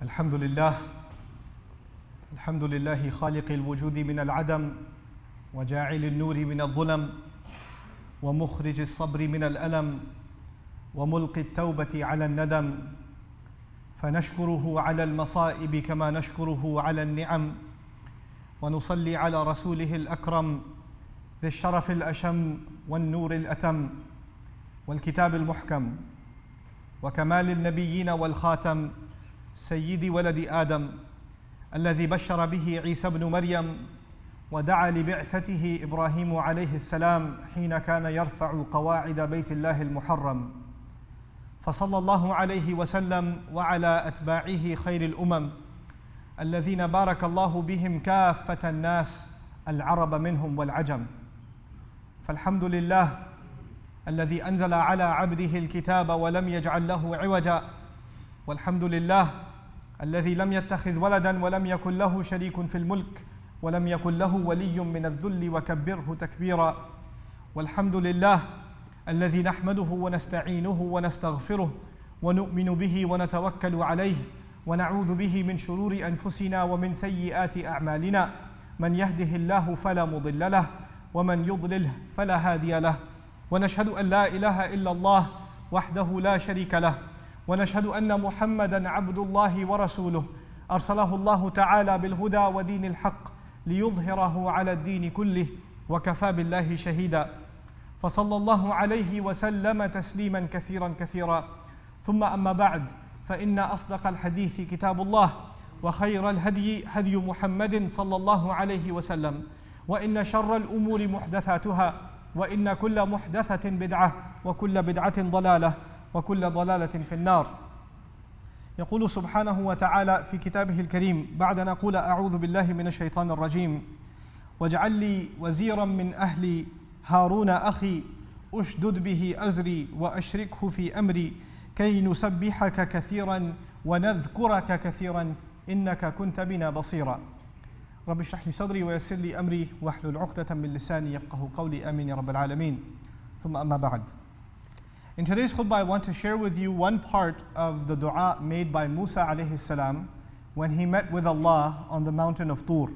الحمد لله خالق الوجود من العدم وجاعل النور من الظلم ومخرج الصبر من الألم وملقي التوبة على الندم فنشكره على المصائب كما نشكره على النعم ونصلي على رسوله الأكرم ذي الشرف الأشم والنور الأتم والكتاب المحكم وكمال النبيين والخاتم سيد ولد آدم الذي بشر به عيسى بن مريم ودعا لبعثته إبراهيم عليه السلام حين كان يرفع قواعد بيت الله المحرم فصلى الله عليه وسلم وعلى أتباعه خير الأمم الذين بارك الله بهم كافة الناس العرب منهم والعجم فالحمد لله الذي أنزل على عبده الكتاب ولم يجعل له عوجا والحمد لله الذي لم يتخذ ولدا ولم يكن له شريك في الملك ولم يكن له ولي من الذل وكبره تكبيرا والحمد لله الذي نحمده ونستعينه ونستغفره ونؤمن به ونتوكل عليه ونعوذ به من شرور أنفسنا ومن سيئات أعمالنا من يهده الله فلا مضل له ومن يضلله فلا هادي له ونشهد أن لا إله إلا الله وحده لا شريك له ونشهد أن محمدا عبد الله ورسوله أرسله الله تعالى بالهدى ودين الحق ليظهره على الدين كله وكفى بالله شهيدا فصلى الله عليه وسلم تسليما كثيرا كثيرا ثم أما بعد فإن أصدق الحديث كتاب الله وخير الهدي هدي محمد صلى الله عليه وسلم وإن شر الأمور محدثاتها وإن كل محدثة بدعة وكل بدعة ضلالة وكل ضلالة في النار يقول سبحانه وتعالى في كتابه الكريم بعد أن أقول أعوذ بالله من الشيطان الرجيم واجعل لي وزيرا من أهلي هارون أخي أشدد به أزري وأشركه في أمري كي نسبحك كثيرا ونذكرك كثيرا إنك كنت بنا بصيرا رب اشرح لي صدري ويسر لي أمري واحلل عقدة من لساني يفقه قولي آمين يا رب العالمين ثم أما بعد. In today's khutbah, I want to share with you one part of the dua made by Musa alayhi salam when he met with Allah on the mountain of Tur.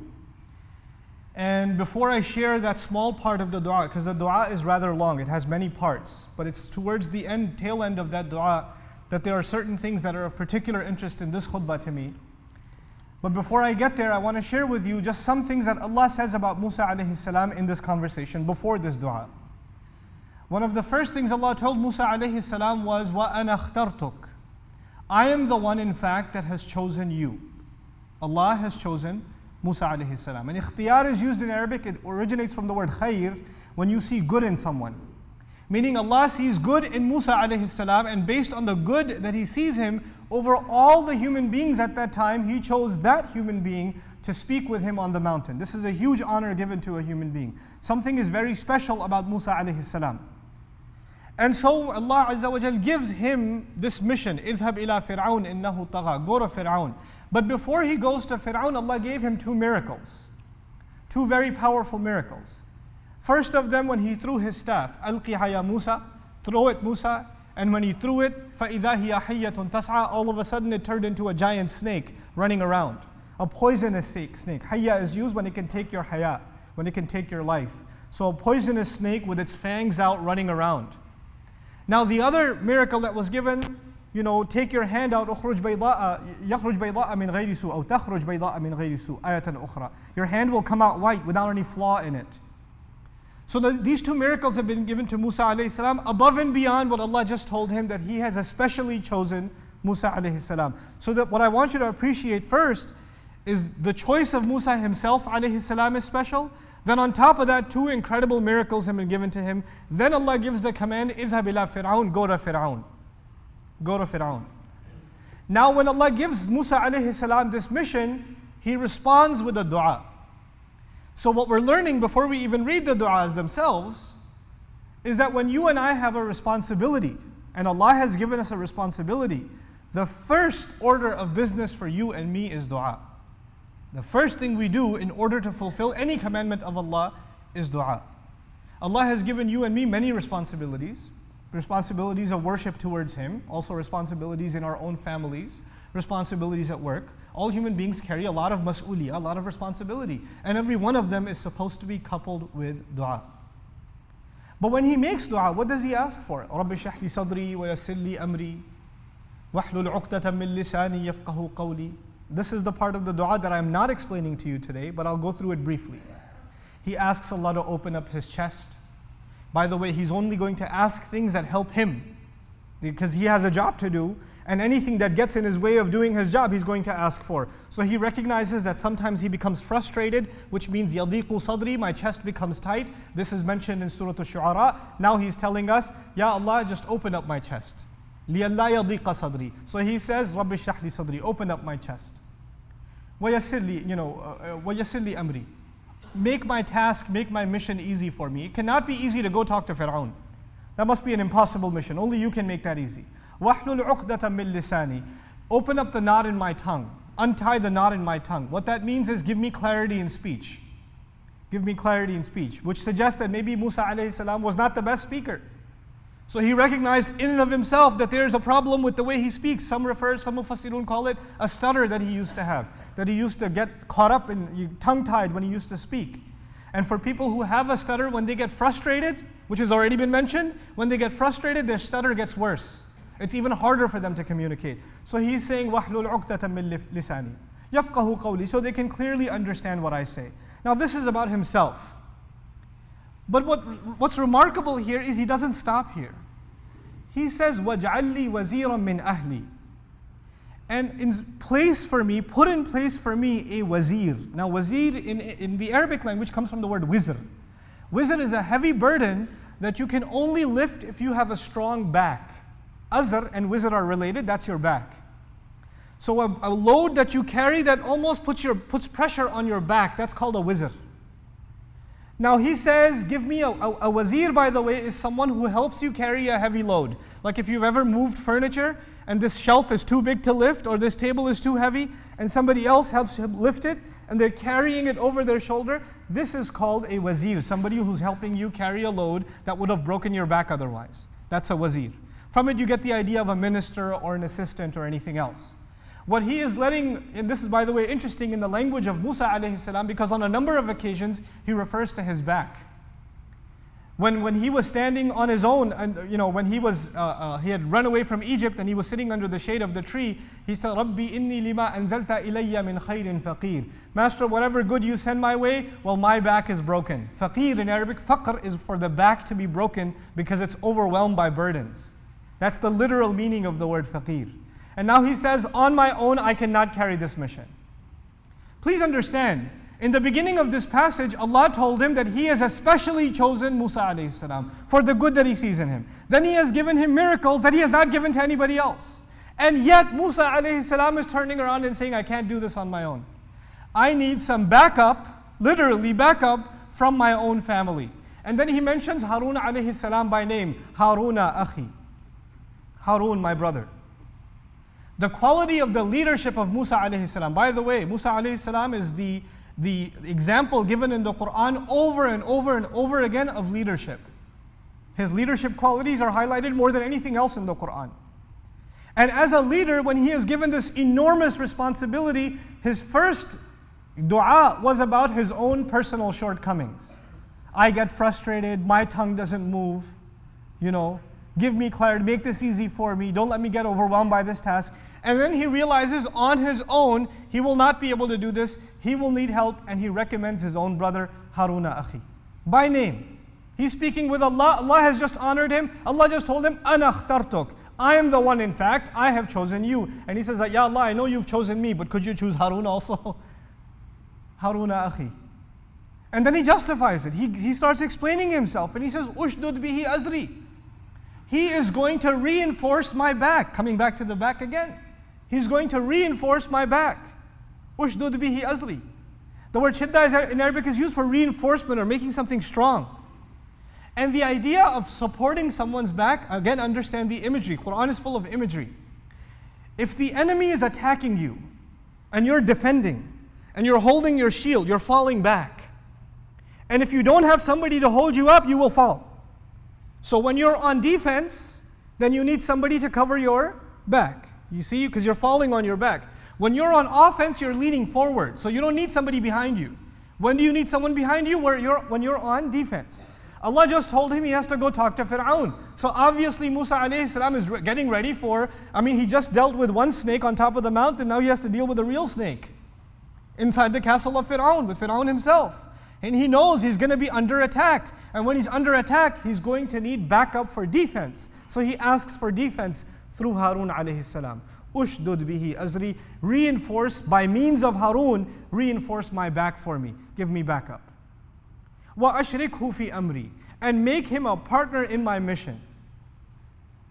And before I share that small part of the dua, because the dua is rather long, it has many parts, but it's towards the tail end of that dua that there are certain things that are of particular interest in this khutbah to me. But before I get there, I want to share with you just some things that Allah says about Musa alayhi salam in this conversation before this dua. One of the first things Allah told Musa alayhi salam was, وَأَنَا اخْتَرْتُكَ I am the one in fact that has chosen you. Allah has chosen Musa alayhi salam. And ikhtiyar is used in Arabic, it originates from the word khayr, when you see good in someone. Meaning Allah sees good in Musa alayhi salam, and based on the good that He sees him, over all the human beings at that time, He chose that human being to speak with him on the mountain. This is a huge honor given to a human being. Something is very special about Musa alayhi salam. And so Allah Azza wa Jal gives him this mission, اذهب إلى فرعون إنه طغى, go to Fir'aun. But before he goes to Fir'aun, Allah gave him two miracles, two very powerful miracles. First of them, when he threw his staff, ألقها يا Musa, throw it Musa, and when he threw it, فإذا هي حية تسعى, all of a sudden it turned into a giant snake running around, a poisonous snake. Hayya is used when it can take your haya, when it can take your life. So a poisonous snake with its fangs out running around. Now the other miracle that was given, take your hand out, يخرج بيضاء من غير سوء أو تخرج بيضاء من غير سوء آية أخرى. Your hand will come out white without any flaw in it. So these two miracles have been given to Musa alayhi salam above and beyond what Allah just told him that He has especially chosen Musa alayhi salam. So that what I want you to appreciate first is the choice of Musa himself alayhi salam is special. Then on top of that, two incredible miracles have been given to him. Then Allah gives the command, اذهب إلى فرعون, go to Fir'aun. Go to Fir'aun. Now when Allah gives Musa alayhi salam this mission, he responds with a dua. So what we're learning before we even read the du'as themselves is that when you and I have a responsibility, and Allah has given us a responsibility, the first order of business for you and me is dua. The first thing we do in order to fulfill any commandment of Allah is dua. Allah has given you and me many responsibilities. Responsibilities of worship towards Him, also responsibilities in our own families, responsibilities at work. All human beings carry a lot of mas'uliyah, a lot of responsibility. And every one of them is supposed to be coupled with dua. But when he makes dua, what does he ask for? رَبِّ اشْرَحْ لِي صَدْرِي وَيَسِّرْ لِي أَمْرِي وَاحْلُلْ عُقْدَةً مِّن لِسَانِي يَفْقَهُ قَوْلِي. This is the part of the dua that I'm not explaining to you today, but I'll go through it briefly. He asks Allah to open up his chest. By the way, he's only going to ask things that help him, because he has a job to do, and anything that gets in his way of doing his job, he's going to ask for. So he recognizes that sometimes he becomes frustrated, which means يَضِيقُ صَدْرِي, my chest becomes tight. This is mentioned in Surah Al-Shu'ara. Now he's telling us, Ya Allah, just open up my chest. لِيَلَّا يَضِيقَ صَدْرِي. So he says, رَبِّ اشْرَحْ لِي صَدْرِي, open up my chest. وَيَسِّرْ لِي, وَيَسِّرْ لِي أَمْرِي. Make my task, make my mission easy for me. It cannot be easy to go talk to Fir'aun. That must be an impossible mission. Only you can make that easy. وَاحْلُلْ عُقْدَةً مِّن لِسَانِي. Open up the knot in my tongue. Untie the knot in my tongue. What that means is give me clarity in speech. Give me clarity in speech. Which suggests that maybe Musa alayhi salam was not the best speaker. So he recognized in and of himself that there is a problem with the way he speaks. Some Mufassirun call it a stutter that he used to have. That he used to get caught up and tongue-tied when he used to speak. And for people who have a stutter, when they get frustrated, which has already been mentioned, when they get frustrated, their stutter gets worse. It's even harder for them to communicate. So he's saying, وَاحْلُلْ عُقْدَةً مِّن لِسَانِي يَفْقَهُ قَوْلِي, so they can clearly understand what I say. Now this is about himself. But what's remarkable here is he doesn't stop here. He says, وَاجْعَلْ لِي وَزِيرًا مِّنْ أَهْلِي. And put in place for me a wazir. Now wazir in the Arabic language comes from the word wizr. Wizr is a heavy burden that you can only lift if you have a strong back. Azr and wizr are related, that's your back. So a load that you carry that almost puts pressure on your back, that's called a wizr. Now he says, give me a wazir, by the way, is someone who helps you carry a heavy load. Like if you've ever moved furniture and this shelf is too big to lift or this table is too heavy and somebody else helps him lift it and they're carrying it over their shoulder, this is called a wazir, somebody who's helping you carry a load that would have broken your back otherwise. That's a wazir. From it you get the idea of a minister or an assistant or anything else. What he is letting, and this is by the way interesting in the language of Musa alayhi salam, because on a number of occasions he refers to his back. When he was standing on his own, and when he had run away from Egypt and he was sitting under the shade of the tree, he said, Rabbi inni lima anzalta ilayya min khairin faqir. Master, whatever good you send my way, well, my back is broken. Faqir in Arabic, faqr is for the back to be broken because it's overwhelmed by burdens. That's the literal meaning of the word faqir. And now he says, on my own, I cannot carry this mission. Please understand, in the beginning of this passage, Allah told him that He has especially chosen Musa alayhi salam for the good that He sees in him. Then He has given him miracles that He has not given to anybody else. And yet Musa alayhi salam is turning around and saying, I can't do this on my own. I need some backup, literally backup, from my own family. And then he mentions Harun alayhi salam by name, Haruna akhi. Harun, my brother. The quality of the leadership of Musa alayhi salam. By the way, Musa alayhi salam is the example given in the Quran over and over and over again of leadership. His leadership qualities are highlighted more than anything else in the Quran. And as a leader, when he is given this enormous responsibility, his first dua was about his own personal shortcomings. I get frustrated, my tongue doesn't move, give me clarity, make this easy for me, don't let me get overwhelmed by this task. And then he realizes on his own, he will not be able to do this, he will need help, and he recommends his own brother, Haruna akhi, by name. He's speaking with Allah, Allah has just honored him, Allah just told him, Ana akhtartuk, I am the one in fact, I have chosen you. And he says, Ya Allah, I know you've chosen me, but could you choose Harun also? Haruna akhi. And then he justifies it, he starts explaining himself, and he says, Ushdud bihi azri. He is going to reinforce my back. Coming back to the back again. He's going to reinforce my back. Ushdud bihi azri. The word shidda in Arabic is used for reinforcement or making something strong. And the idea of supporting someone's back, again, understand the imagery. Quran is full of imagery. If the enemy is attacking you and you're defending and you're holding your shield, you're falling back. And if you don't have somebody to hold you up, you will fall. So when you're on defense, then you need somebody to cover your back. You see, because you're falling on your back. When you're on offense, you're leaning forward. So you don't need somebody behind you. When do you need someone behind you? When you're on defense. Allah just told him he has to go talk to Fir'aun. So obviously Musa alayhi salam is getting ready for, he just dealt with one snake on top of the mountain, now he has to deal with a real snake inside the castle of Fir'aun, with Fir'aun himself. And he knows he's going to be under attack. And when he's under attack, he's going to need backup for defense. So he asks for defense through Harun alayhi salam. Ushdud bihi azri, reinforce by means of Harun, reinforce my back for me. Give me backup. Wa ashrikhu fi amri, and make him a partner in my mission.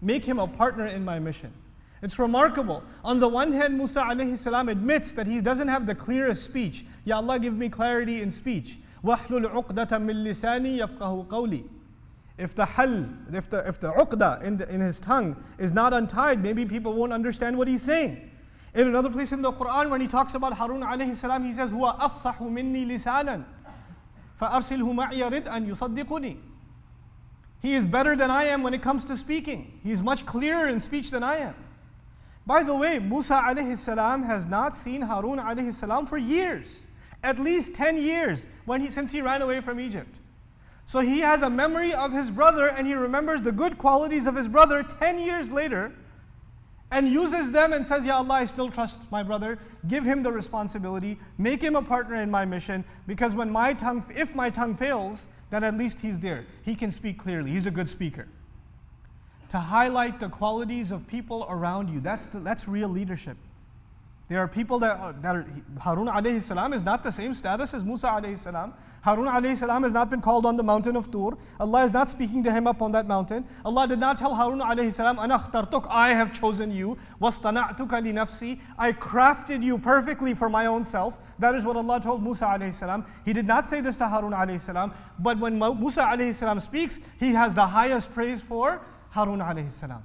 Make him a partner in my mission. It's remarkable. On the one hand, Musa alayhi salam admits that he doesn't have the clearest speech. Ya Allah, give me clarity in speech. وَاحْلُلْ عُقْدَةً مِّن لِسَانِي يَفْقَهُ قَوْلِي. If the uqda in his tongue is not untied, maybe people won't understand what he's saying. In another place in the Quran, when he talks about Harun alayhi salam, he says, هُوَ أَفْصَحُ مِنِّي لِسَانًا فَأَرْسِلْهُ مَعِيَ رِدْءًا يُصَدِّقُنِي. He is better than I am when it comes to speaking. He is much clearer in speech than I am. By the way, Musa alayhi salam has not seen Harun alayhi salam for years. At least 10 years since he ran away from Egypt. So he has a memory of his brother and he remembers the good qualities of his brother 10 years later and uses them and says, Ya Allah, I still trust my brother. Give him the responsibility. Make him a partner in my mission, because if my tongue fails, then at least he's there. He can speak clearly. He's a good speaker. To highlight the qualities of people around you, that's real leadership. There are people that are Harun alayhi salam is not the same status as Musa alayhi salam. Harun alayhi salam has not been called on the mountain of Tur. Allah is not speaking to him up on that mountain. Allah did not tell Harun alayhi salam, Ana akhtartuk, I have chosen you. Wastana'tuka li nafsi, I crafted you perfectly for my own self. That is what Allah told Musa alayhi salam. He did not say this to Harun alayhi salam, but when Musa alayhi salam speaks, he has the highest praise for Harun alayhi salam.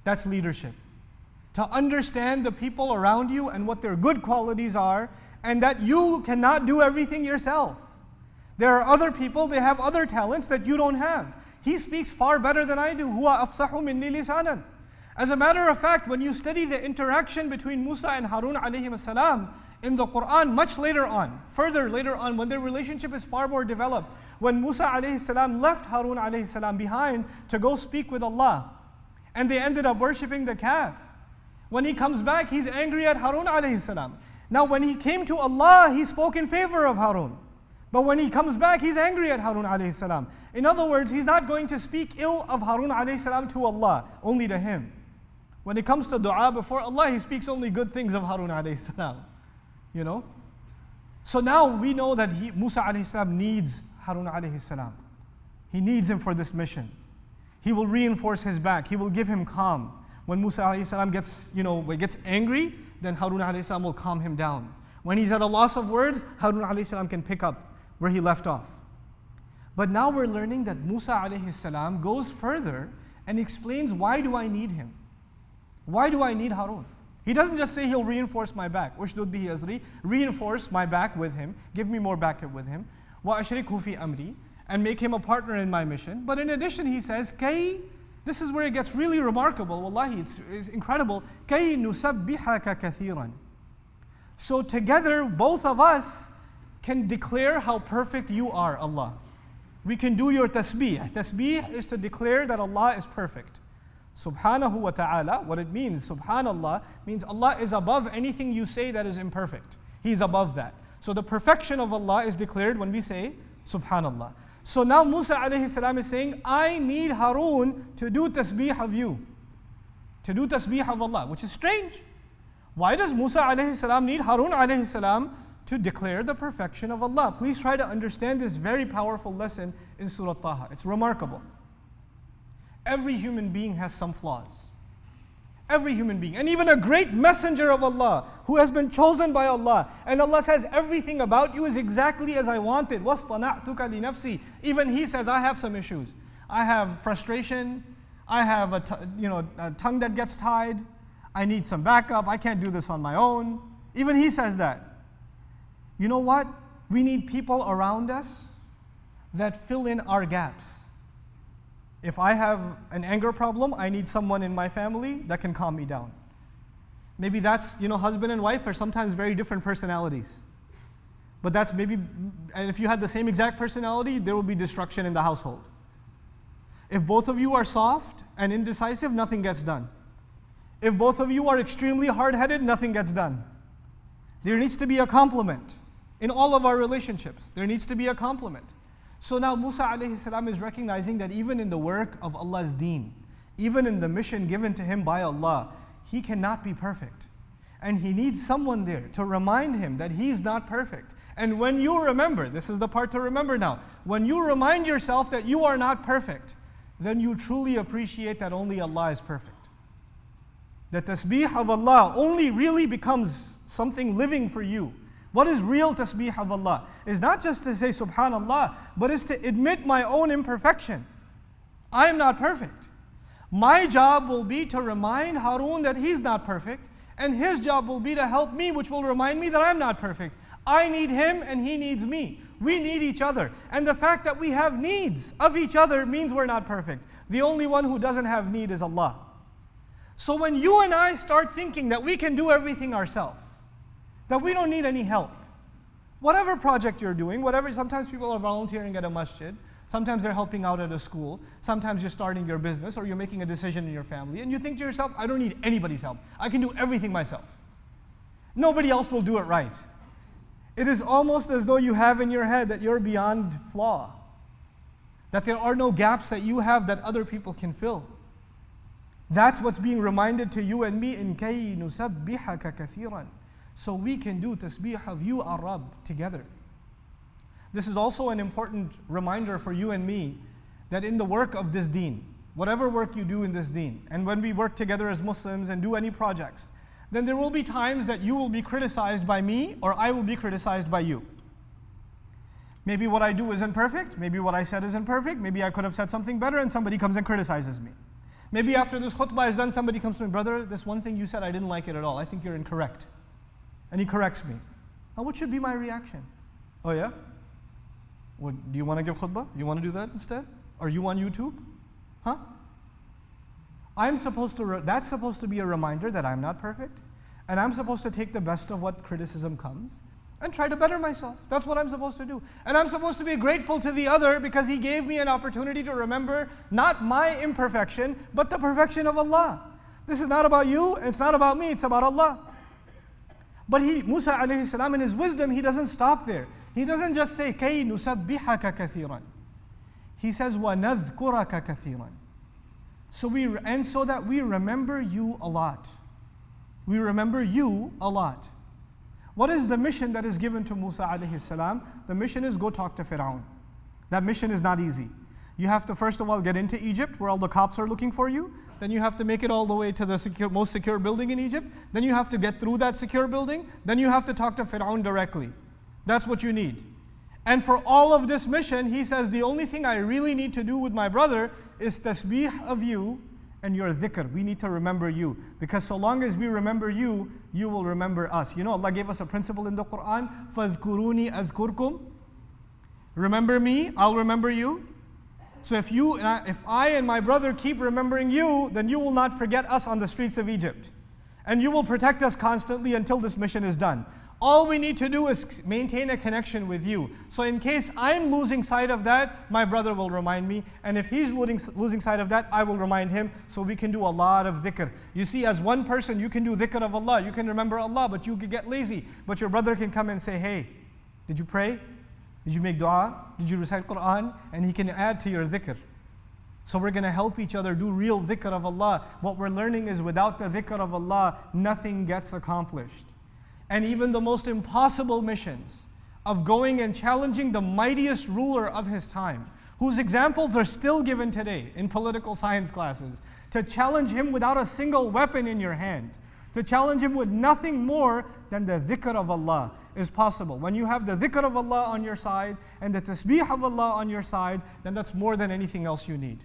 That's leadership. To understand the people around you and what their good qualities are, and that you cannot do everything yourself. There are other people, they have other talents that you don't have. He speaks far better than I do. Huwa afsahu minni lisanan. As a matter of fact, when you study the interaction between Musa and Harun alayhi salam in the Quran, much later on, further later on, when their relationship is far more developed, when Musa alayhi salam left Harun alayhi salam behind to go speak with Allah, and they ended up worshipping the calf. When he comes back, he's angry at Harun alayhi salam. Now when he came to Allah, he spoke in favor of Harun. But when he comes back, he's angry at Harun alayhi salam. In other words, he's not going to speak ill of Harun alayhi salam to Allah, only to him. When it comes to dua before Allah, he speaks only good things of Harun alayhi salam. You know? So now we know that Musa alayhi salam needs Harun alayhi salam. He needs him for this mission. He will reinforce his back. He will give him calm. When Musa alayhi salam gets angry, then Harun alayhi salam will calm him down. When he's at a loss of words, Harun alayhi salam can pick up where he left off. But now we're learning that Musa alayhi salam goes further and explains, why do I need him? Why do I need Harun? He doesn't just say he'll reinforce my back. Ushdud bihi azri, reinforce my back with him, give me more backup with him. Wa ashrikhu fi amri, and make him a partner in my mission. But in addition, he says, this is where it gets really remarkable. Wallahi, it's incredible. كَيْ نُسَبِّحَكَ كَثِيرًا. So together, both of us can declare how perfect you are, Allah. We can do your tasbeeh. Tasbeeh is to declare that Allah is perfect. Subhanahu wa ta'ala, what it means, subhanallah, means Allah is above anything you say that is imperfect. He's above that. So the perfection of Allah is declared when we say subhanallah. So now Musa alayhi salam is saying, I need Harun to do tasbeeh of you. To do tasbeeh of Allah, which is strange. Why does Musa alayhi salam need Harun alayhi salam to declare the perfection of Allah? Please try to understand this very powerful lesson in Surah Taha. It's remarkable. Every human being has some flaws. Every human being. And even a great messenger of Allah who has been chosen by Allah. And Allah says, everything about you is exactly as I wanted. وَاصْطَنَعْتُكَ لِنَفْسِي. Even He says, I have some issues. I have frustration. I have a tongue that gets tied. I need some backup. I can't do this on my own. Even He says that. You know what? We need people around us that fill in our gaps. If I have an anger problem, I need someone in my family that can calm me down. Maybe that's, husband and wife are sometimes very different personalities. But that's maybe, and if you had the same exact personality, there will be destruction in the household. If both of you are soft and indecisive, nothing gets done. If both of you are extremely hard-headed, nothing gets done. There needs to be a complement. In all of our relationships, there needs to be a complement. So now Musa alayhi salam is recognizing that even in the work of Allah's deen, even in the mission given to him by Allah, he cannot be perfect. And he needs someone there to remind him that he's not perfect. And when you remember, this is the part to remember now, when you remind yourself that you are not perfect, then you truly appreciate that only Allah is perfect. The tasbeeh of Allah only really becomes something living for you. What is real tasbeeh of Allah? Is not just to say subhanallah, but is to admit my own imperfection. I am not perfect. My job will be to remind Harun that he's not perfect, and his job will be to help me, which will remind me that I'm not perfect. I need him and he needs me. We need each other. And the fact that we have needs of each other means we're not perfect. The only one who doesn't have need is Allah. So when you and I start thinking that we can do everything ourselves, that we don't need any help, whatever project you're doing, sometimes people are volunteering at a masjid, sometimes they're helping out at a school, sometimes you're starting your business or you're making a decision in your family, and you think to yourself, I don't need anybody's help. I can do everything myself. Nobody else will do it right. It is almost as though you have in your head that you're beyond flaw, that there are no gaps that you have that other people can fill. That's what's being reminded to you and me in كَيْ نُسَبِّحَكَ كَثِيرًا. So we can do tasbeeh of you, our Rabb, together. This is also an important reminder for you and me that in the work of this deen, whatever work you do in this deen, and when we work together as Muslims and do any projects, then there will be times that you will be criticized by me or I will be criticized by you. Maybe what I do isn't perfect, maybe what I said isn't perfect, maybe I could have said something better and somebody comes and criticizes me. Maybe after this khutbah is done, somebody comes to me, brother, this one thing you said, I didn't like it at all. I think you're incorrect. And he corrects me. Now what should be my reaction? Oh yeah? Well, do you want to give khutbah? You want to do that instead? Are you on YouTube? Huh? That's supposed to be a reminder that I'm not perfect. And I'm supposed to take the best of what criticism comes and try to better myself. That's what I'm supposed to do. And I'm supposed to be grateful to the other because he gave me an opportunity to remember not my imperfection, but the perfection of Allah. This is not about you, it's not about me, it's about Allah. But Musa alayhi salam, in his wisdom, he doesn't stop there. He doesn't just say, كَيْ نُسَبِّحَكَ كَثِيرًا. He says, وَنَذْكُرَكَ كَثِيرًا. So that we remember you a lot. We remember you a lot. What is the mission that is given to Musa alayhi salam? The mission is go talk to Fir'aun. That mission is not easy. You have to first of all get into Egypt where all the cops are looking for you. Then you have to make it all the way to the most secure building in Egypt. Then you have to get through that secure building. Then you have to talk to Fir'aun directly. That's what you need. And for all of this mission, he says, the only thing I really need to do with my brother is tasbeeh of you and your dhikr. We need to remember you. Because so long as we remember you, you will remember us. You know, Allah gave us a principle in the Quran, فَاذْكُرُونِي أَذْكُرْكُمْ. Remember me, I'll remember you. So if I and my brother keep remembering you, then you will not forget us on the streets of Egypt. And you will protect us constantly until this mission is done. All we need to do is maintain a connection with you. So in case I'm losing sight of that, my brother will remind me. And if he's losing sight of that, I will remind him. So we can do a lot of dhikr. You see, as one person, you can do dhikr of Allah. You can remember Allah, but you can get lazy. But your brother can come and say, hey, did you pray? Did you make dua? Did you recite Quran? And he can add to your dhikr. So we're going to help each other do real dhikr of Allah. What we're learning is without the dhikr of Allah, nothing gets accomplished. And even the most impossible missions of going and challenging the mightiest ruler of his time, whose examples are still given today in political science classes, to challenge him without a single weapon in your hand, to challenge him with nothing more than the dhikr of Allah is possible. When you have the dhikr of Allah on your side and the tasbeeh of Allah on your side, then that's more than anything else you need.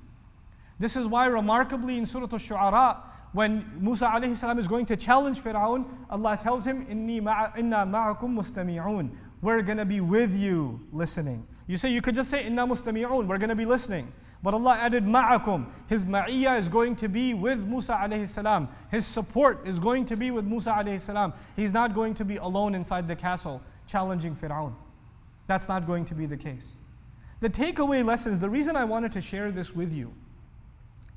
This is why remarkably in Surah Al-Shu'ara, when Musa alayhi salam is going to challenge Fir'aun, Allah tells him, إِنَّا مَعَكُمْ مُسْتَمِعُونَ. We're going to be with you listening. You could just say, إِنَّا مُسْتَمِعُونَ. We're going to be listening. But Allah added ma'akum. His ma'iyya is going to be with Musa alayhi salam. His support is going to be with Musa alayhi salam. He's not going to be alone inside the castle challenging Fir'aun. That's not going to be the case. The takeaway lessons, the reason I wanted to share this with you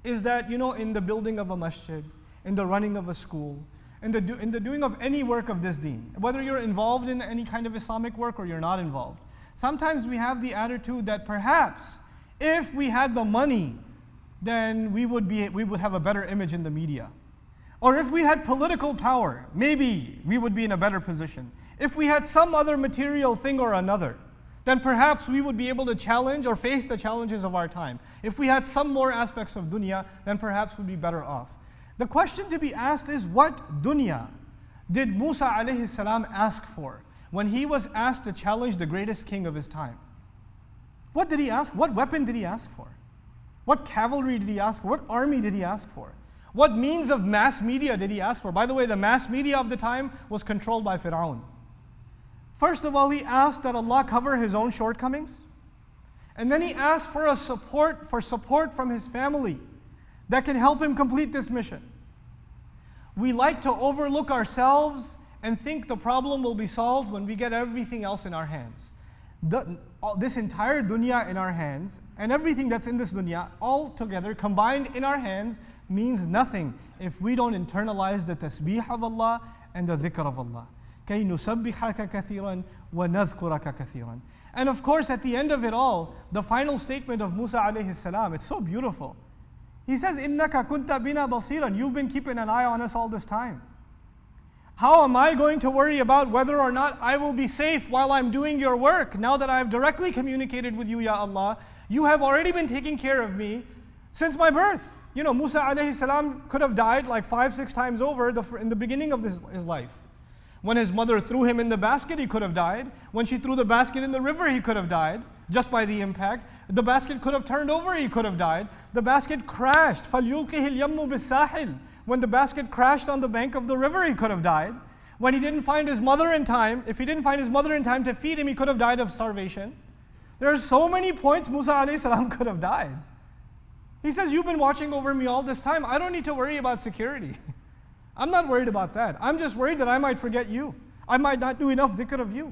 is that, in the building of a masjid, in the running of a school, in the doing of any work of this deen, whether you're involved in any kind of Islamic work or you're not involved, sometimes we have the attitude that perhaps if we had the money, then we would have a better image in the media. Or if we had political power, maybe we would be in a better position. If we had some other material thing or another, then perhaps we would be able to challenge or face the challenges of our time. If we had some more aspects of dunya, then perhaps we'd be better off. The question to be asked is, what dunya did Musa alayhi salam ask for when he was asked to challenge the greatest king of his time? What did he ask? What weapon did he ask for? What cavalry did he ask for? What army did he ask for? What means of mass media did he ask for? By the way, the mass media of the time was controlled by Fir'aun. First of all, he asked that Allah cover his own shortcomings. And then he asked for support from his family that can help him complete this mission. We like to overlook ourselves and think the problem will be solved when we get everything else in our hands. This entire dunya in our hands and everything that's in this dunya all together combined in our hands means nothing if we don't internalize the tasbeeh of Allah and the dhikr of Allah. كَيْ نُسَبِّحَكَ كَثِيرًا وَنَذْكُرَكَ كَثِيرًا. And of course, at the end of it all, the final statement of Musa alayhi salam, it's so beautiful. He says, إِنَّكَ كُنْتَ بِنَا بَصِيرًا. You've been keeping an eye on us all this time. How am I going to worry about whether or not I will be safe while I'm doing your work? Now that I have directly communicated with you, Ya Allah, you have already been taking care of me since my birth. Musa alayhi salam could have died like 5-6 times over in the beginning of his life. When his mother threw him in the basket, he could have died. When she threw the basket in the river, he could have died just by the impact. The basket could have turned over, he could have died. The basket crashed. فَلْيُلْقِهِ الْيَمُّ بِالسَّاحِلِ. When the basket crashed on the bank of the river, he could have died. When he didn't find his mother in time, if he didn't find his mother in time to feed him, he could have died of starvation. There are so many points Musa alayhi salam could have died. He says, you've been watching over me all this time. I don't need to worry about security. I'm not worried about that. I'm just worried that I might forget you. I might not do enough dhikr of you.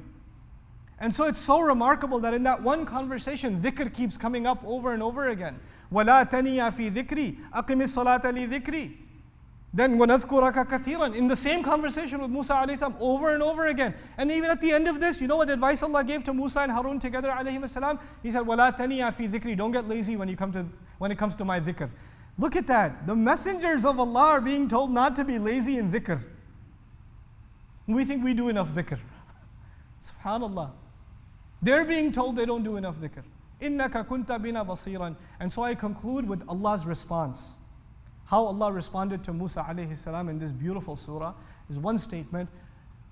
And so it's so remarkable that in that one conversation, dhikr keeps coming up over and over again. وَلَا تَنِيَا فِي ذِكْرِي أَقِمِ الصَّلَاةَ لِذِكْرِي. Then وَنَذْكُرَكَ كَثِيرًا. In the same conversation with Musa alayhi salam over and over again. And even at the end of this, you know what advice Allah gave to Musa and Harun together alayhi salam? He said, وَلَا تَنِيَا فِي ذِكْرِي. Don't get lazy when it comes to my dhikr. Look at that. The messengers of Allah are being told not to be lazy in dhikr. We think we do enough dhikr. SubhanAllah. They're being told they don't do enough dhikr. إِنَّكَ كُنْتَ بِنَا بَصِيرًا. And so I conclude with Allah's response. How Allah responded to Musa alayhi salam in this beautiful surah is one statement.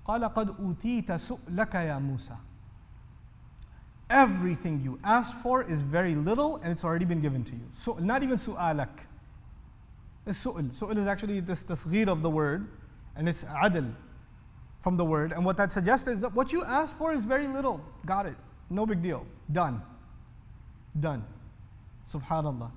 قَالَ قَدْ أُوتِيتَ سُؤْلَكَ يَا مُوسَى. Everything you asked for is very little and it's already been given to you. So not even su'alak. It's su'l. Su'l is actually this tasghir of the word and it's adl from the word. And what that suggests is that what you asked for is very little. Got it. No big deal. Done. Done. Subhanallah.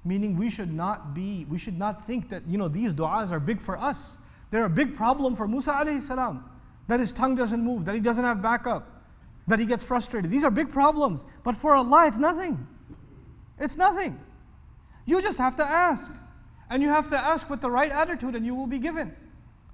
Meaning we should not think that these du'as are big for us. They're a big problem for Musa alayhi salam. That his tongue doesn't move, that he doesn't have backup, that he gets frustrated. These are big problems. But for Allah, it's nothing. It's nothing. You just have to ask. And you have to ask with the right attitude and you will be given.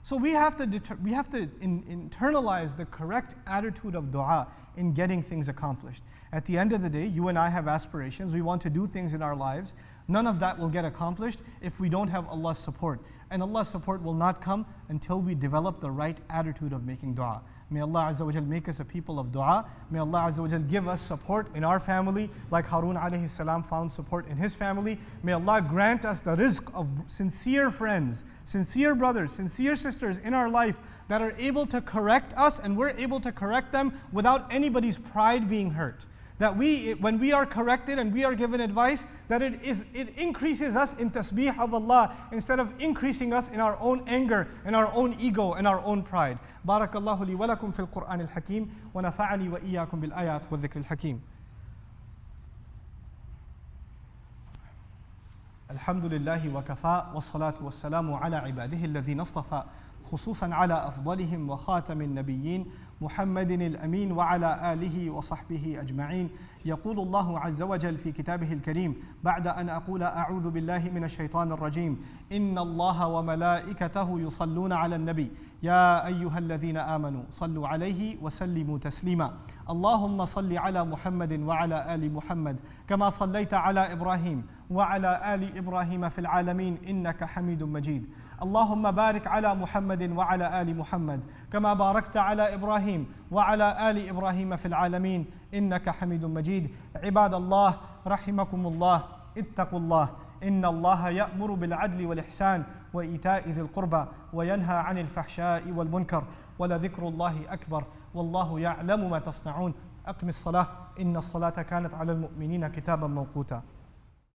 So we have to internalize the correct attitude of dua in getting things accomplished. At the end of the day, you and I have aspirations. We want to do things in our lives. None of that will get accomplished if we don't have Allah's support. And Allah's support will not come until we develop the right attitude of making dua. May Allah Azza wa Jal make us a people of dua. May Allah Azza wa Jal give us support in our family, like Harun alayhi salam found support in his family. May Allah grant us the rizq of sincere friends, sincere brothers, sincere sisters in our life that are able to correct us and we're able to correct them without anybody's pride being hurt. That when we are corrected and we are given advice, that it increases us in tasbeeh of Allah instead of increasing us in our own anger and our own ego and our own pride. Barakallahu li wa lakum fil Qur'an al-Hakim wa nafa'ani wa iyyakum bil ayat wa dhikr al-Hakim. الحمد لله وكفى والصلاة والسلام على عباده الذين اصطفى خصوصا على أفضلهم وخاتم النبيين محمد الأمين وعلى آله وصحبه أجمعين. يقول الله عز وجل في كتابه الكريم بعد أن أقول أعوذ بالله من الشيطان الرجيم: إن الله وملائكته يصلون على النبي يا أيها الذين آمنوا صلوا عليه وسلموا تسليما. اللهم صل على محمد وعلى آل محمد كما صليت على إبراهيم وعلى آل إبراهيم في العالمين إنك حميد مجيد. اللهم بارك على محمد وعلى آل محمد كما باركت على إبراهيم وعلى آل إبراهيم في العالمين إنك حميد مجيد. عباد الله رحمكم الله، اتقوا الله، إن الله يأمر بالعدل والإحسان وإيتاء ذي القربى وينهى عن الفحشاء والمنكر ولذكر الله أكبر والله يعلم ما تصنعون. أقم الصلاة إن الصلاة كانت على المؤمنين كتابا موقوتا.